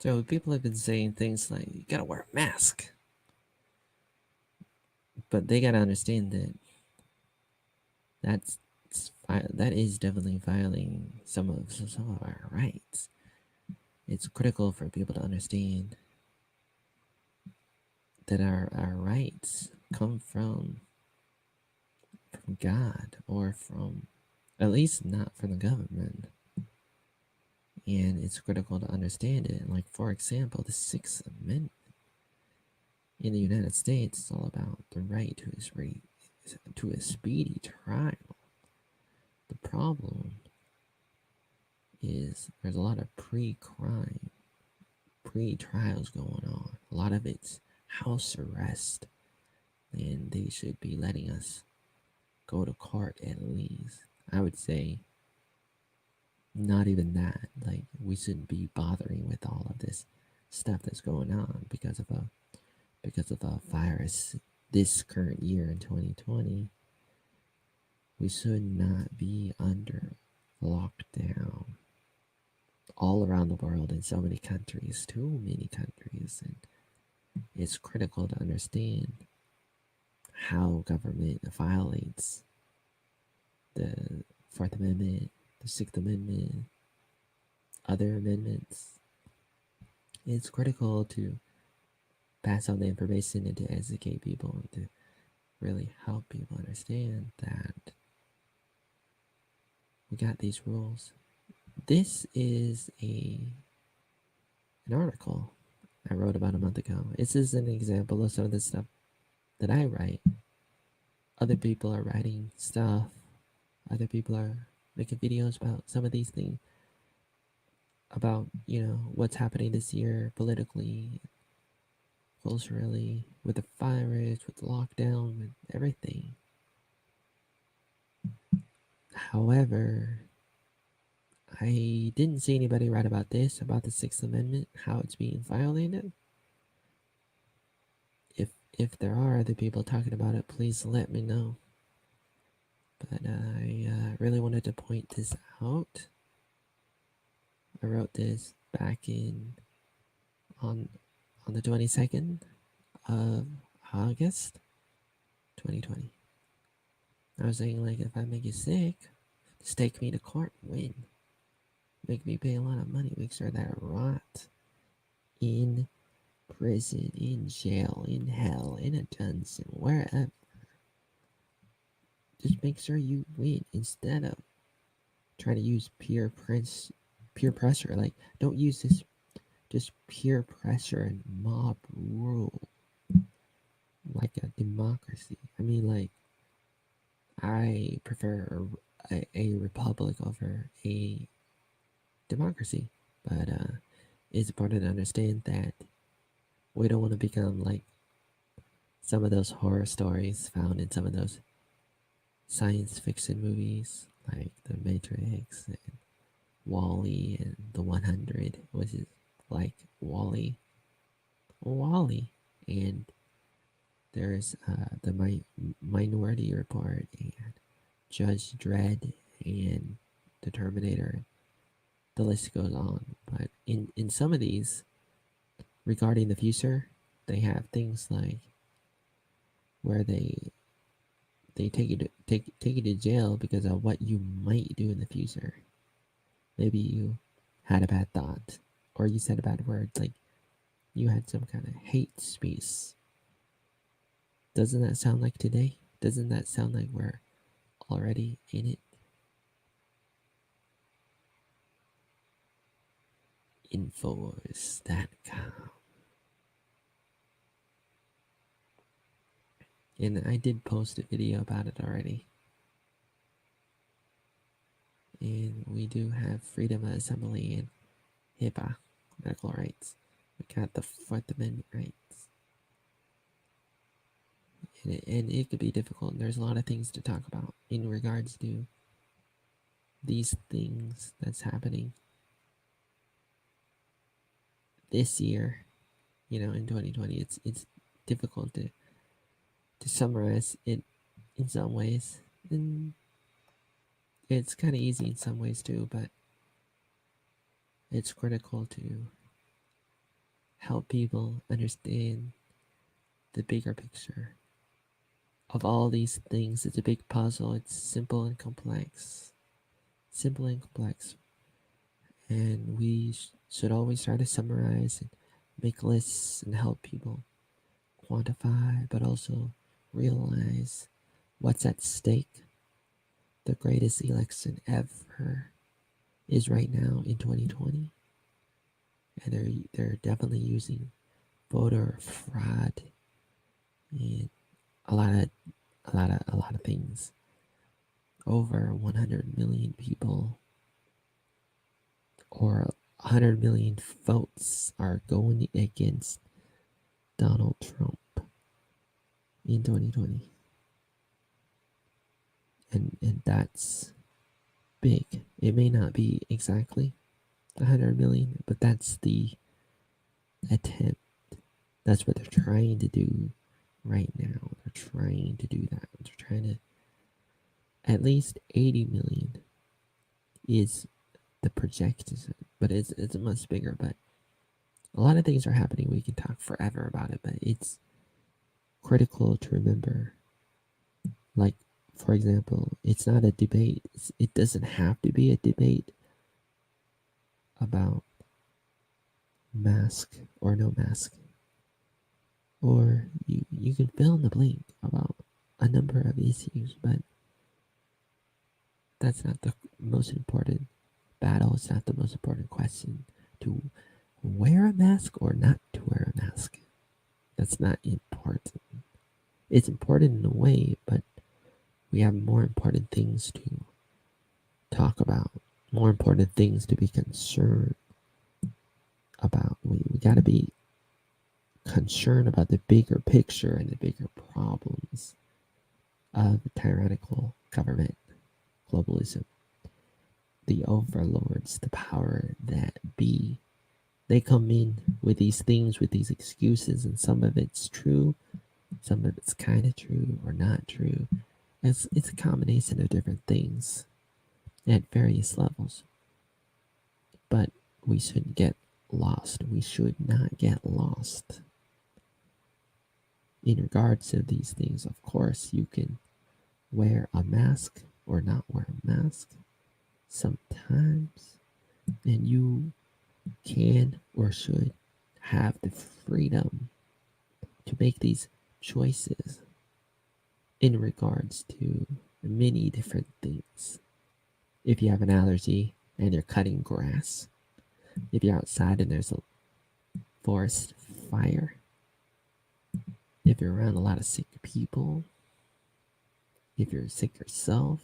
So people have been saying things like you gotta wear a mask, but they gotta understand that that's that is definitely violating some of our rights. It's critical for people to understand that our rights come from God or from at least not from the government. And it's critical to understand it. Like for example, the Sixth Amendment in the United States is all about the right to a speedy trial. The problem is there's a lot of pre-crime, pre-trials going on. A lot of it's house arrest, and they should be letting us go to court at least. I would say not even that. Like we shouldn't be bothering with all of this stuff that's going on because of a virus this current year in 2020. We should not be under lockdown all around the world in so many countries, too many countries, and it's critical to understand how government violates the Fourth Amendment, the Sixth Amendment, other amendments. It's critical to pass on the information and to educate people and to really help people understand that we got these rules. This is a an article I wrote about a month ago. This is an example of some of the stuff that I write. Other people are writing stuff. Other people are making videos about some of these things, about what's happening this year politically, culturally, with the virus, with the lockdown, with everything. However, I didn't see anybody write about this, about the Sixth Amendment, how it's being violated. If there are other people talking about it, please let me know. But I really wanted to point this out. I wrote this back in on the 22nd of August 2020. I was saying, like, if I make you sick, just take me to court and win. Make me pay a lot of money. Make sure that I rot in prison, in jail, in hell, in a dungeon, wherever. Just make sure you win instead of trying to use peer pressure. Like, don't use this just peer pressure and mob rule like a democracy. I mean, like, I prefer a republic over a democracy, but it's important to understand that we don't want to become like some of those horror stories found in some of those science fiction movies, like The Matrix and Wall-E and The 100, which is like Wall-E, and there's the Minority Report and Judge Dredd and the Terminator. The list goes on, but in some of these, regarding the future, they have things like where they take you to jail because of what you might do in the future. Maybe you had a bad thought, or you said a bad word, like you had some kind of hate speech. Doesn't that sound like today? Doesn't that sound like we're already in it? Infowars.com. And I did post a video about it already. And we do have freedom of assembly and HIPAA, medical rights. We got the Fourth Amendment rights. And it could be difficult. And there's a lot of things to talk about in regards to these things that's happening this year, in 2020. It's difficult to summarize it in some ways. And it's kind of easy in some ways too, but it's critical to help people understand the bigger picture of all these things. It's a big puzzle. It's simple and complex. Simple and complex. And we should always try to summarize and make lists and help people quantify, but also realize what's at stake. The greatest election ever is right now in 2020, and they're definitely using voter fraud and a lot of a lot of things. Over 100 million people or 100 million votes are going against Donald Trump in 2020, and that's big. It may not be exactly 100 million, but that's the attempt. That's what they're trying to do right now. They're trying to do that. They're trying to at least 80 million is the projection, but it's much bigger. But a lot of things are happening. We can talk forever about it, but it's critical to remember. Like, for example, it's not a debate. It doesn't have to be a debate about mask or no mask, or you can fill in the blank about a number of issues, but that's not the most important battle. It's not the most important question to wear a mask or not to wear a mask. That's not important. It's important in a way, but we have more important things to talk about, more important things to be concerned about. We got to be concerned about the bigger picture and the bigger problems of tyrannical government, globalism, the overlords, the power that be. They come in with these things, with these excuses, and some of it's true, some of it's kind of true or not true. It's a combination of different things at various levels. But we shouldn't get lost. We should not get lost. In regards to these things, of course, you can wear a mask or not wear a mask sometimes, and you can or should have the freedom to make these choices in regards to many different things. If you have an allergy and you're cutting grass, if you're outside and there's a forest fire, if you're around a lot of sick people, if you're sick yourself,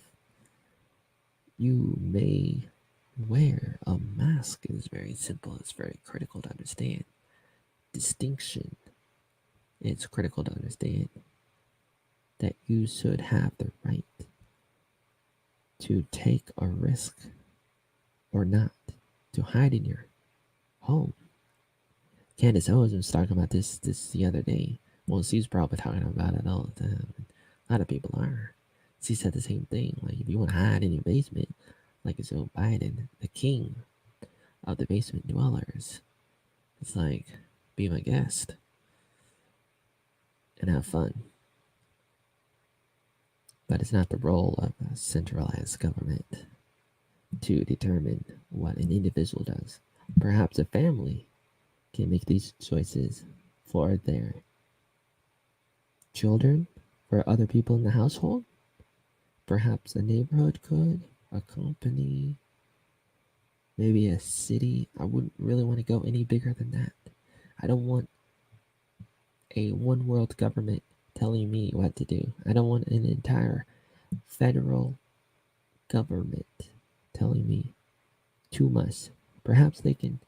you may wear a mask. It's very simple, it's very critical to understand. Distinction. It's critical to understand that you should have the right to take a risk or not, to hide in your home. Candace Owens was talking about this the other day. Well, she's probably talking about it all the time. A lot of people are. She said the same thing. Like, if you want to hide in your basement, like Joe Biden, the king of the basement dwellers, it's like, be my guest and have fun. But it's not the role of a centralized government to determine what an individual does. Perhaps a family can make these choices for their children, for other people in the household. Perhaps a neighborhood could, a company, maybe a city. I wouldn't really want to go any bigger than that. I don't want a one world government telling me what to do. I don't want an entire federal government telling me too much. Perhaps they can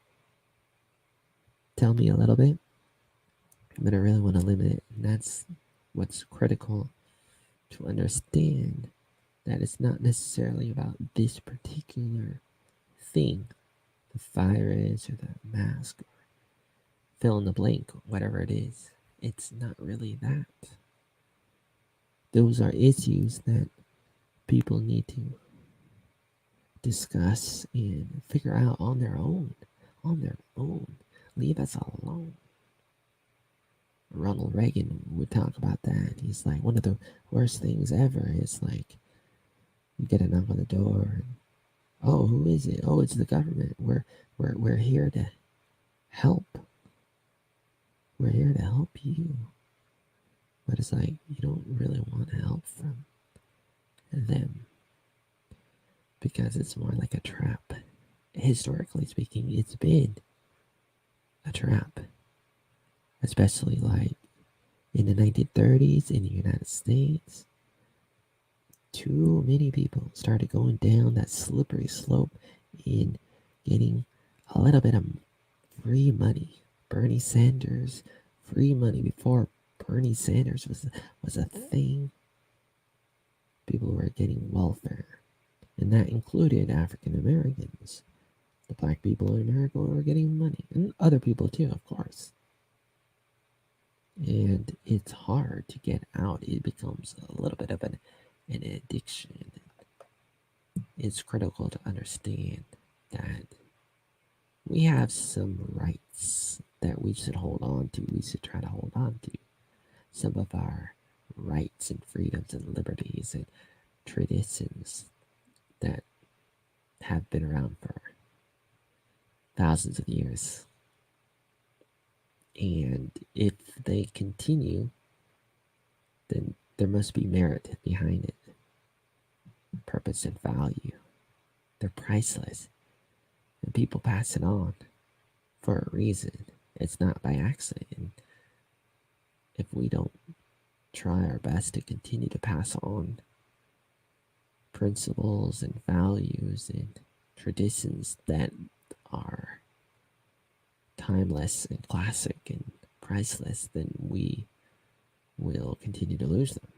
tell me a little bit, but I really want to limit it. And that's what's critical to understand, that it's not necessarily about this particular thing, the virus or the mask, or fill in the blank, whatever it is. It's not really that. Those are issues that people need to discuss and figure out on their own. On their own. Leave us alone. Ronald Reagan would talk about that. He's like, one of the worst things ever is like you get a knock on the door and, oh, who is it? Oh, it's the government. We're here to help. We're here to help you. But it's like you don't really want help from them because it's more like a trap. Historically speaking, it's been a trap, especially like in the 1930s in the United States. Too many people started going down that slippery slope in getting a little bit of free money. Bernie Sanders, free money before Bernie Sanders was a thing. People were getting welfare, and that included African Americans. The black people in America were getting money, and other people too, of course. And it's hard to get out. It becomes a little bit of an addiction. It's critical to understand that we have some rights that we should hold on to. We should try to hold on to some of our rights and freedoms and liberties and traditions that have been around for thousands of years. And if they continue, then there must be merit behind it, purpose and value. They're priceless, and people pass it on for a reason. It's not by accident. If we don't try our best to continue to pass on principles and values and traditions that are timeless and classic and priceless, then we will continue to lose them.